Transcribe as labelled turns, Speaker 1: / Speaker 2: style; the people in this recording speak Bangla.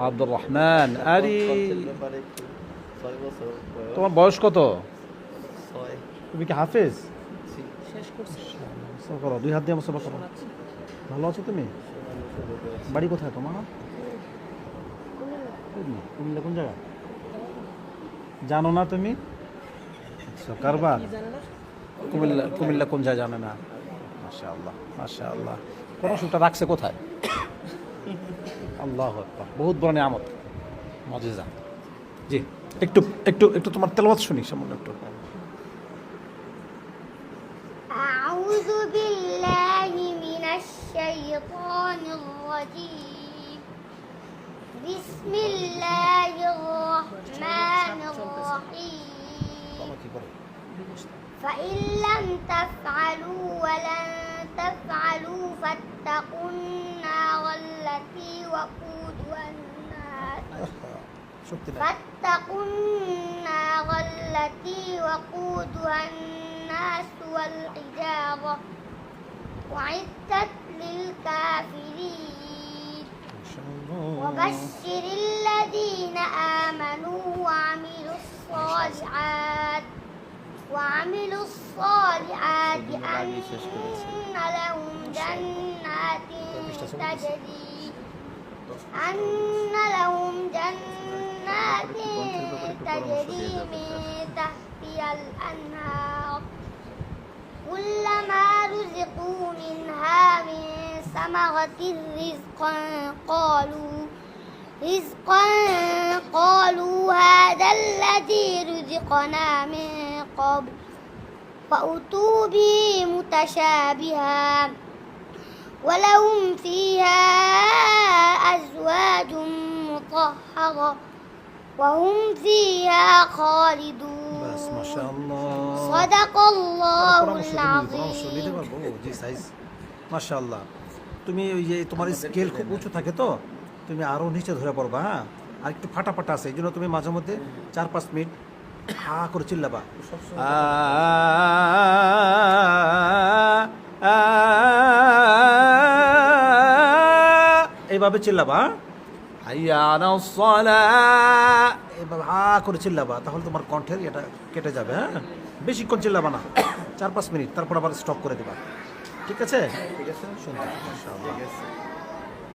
Speaker 1: আব্দুর রহমান। আরে
Speaker 2: কণ্ঠের ব্যাপারে একটু 6 বছর বয়স।
Speaker 1: তোমার বয়স কত?
Speaker 2: 6
Speaker 1: তুমি কি হাফেজ?
Speaker 2: শেষ করছি।
Speaker 1: মুসাফা করো, দুই হাত দিয়ে মুসাফা করো। ভালো আছো তুমি? বাড়ি কোথায় তোমার? কুমিল্লা কোন জায়গা জানো না তুমি? আচ্ছা, কারবার। কুমিল্লা, কুমিল্লা কোন জায়গা জানে না? মাশাআল্লাহ মাশাআল্লাহ। পড়াশোনাটা রাখছে কোথায়? আল্লাহু আকবার, বহুত বড় নিয়ামত, মুজিজা। জি, একটু একটু একটু তোমার তেলাওয়াত শুনি সামান্য একটু।
Speaker 3: أعوذ بالله من الشيطان الرجيم. بسم الله الرحمن الرحيم. فإن لم تفعلوا ولن تفعلوا فاتقوا النار التي وقودها الناس والحجارة أعدت للكافرين. وبشر الذين آمنوا وعملوا الصالحات أن لهم جنات تجري من تحتها الأنهار كلما رزقوا منها من ثمرة قالوا هذا الذي رزقنا من قبل فأتوا به متشابها ولهم فيها أزواج مطهرة وهم فيها خالدون.
Speaker 1: বাস মাশাআল্লাহ,
Speaker 3: صدق الله العظيم.
Speaker 1: জি সাইজ মাশাআল্লাহ। তুমি ওই যে তোমার স্কেল খুব উঁচু থাকে তো তুমি আরো নিচে ধরে পড়বা। হ্যাঁ, আর একটু ফাটা ফাটা আছে, এই জন্য তুমি মাঝে মধ্যে 4-5 মিনিট হা করে চিল্লাবা। এইভাবে চিল্লাবা, হাইয়া আলাস সালাহ, এইভাবে হা করে চিল্লাবা, তাহলে তোমার কণ্ঠের এটা কেটে যাবে। হ্যাঁ, বেশিক্ষণ চিল্লাবা না, 4-5 মিনিট, তারপর আবার স্টপ করে দেবা। ঠিক আছে?
Speaker 2: ঠিক আছে,
Speaker 1: সুন্দর, মাশাআল্লাহ।
Speaker 2: ঠিক আছে।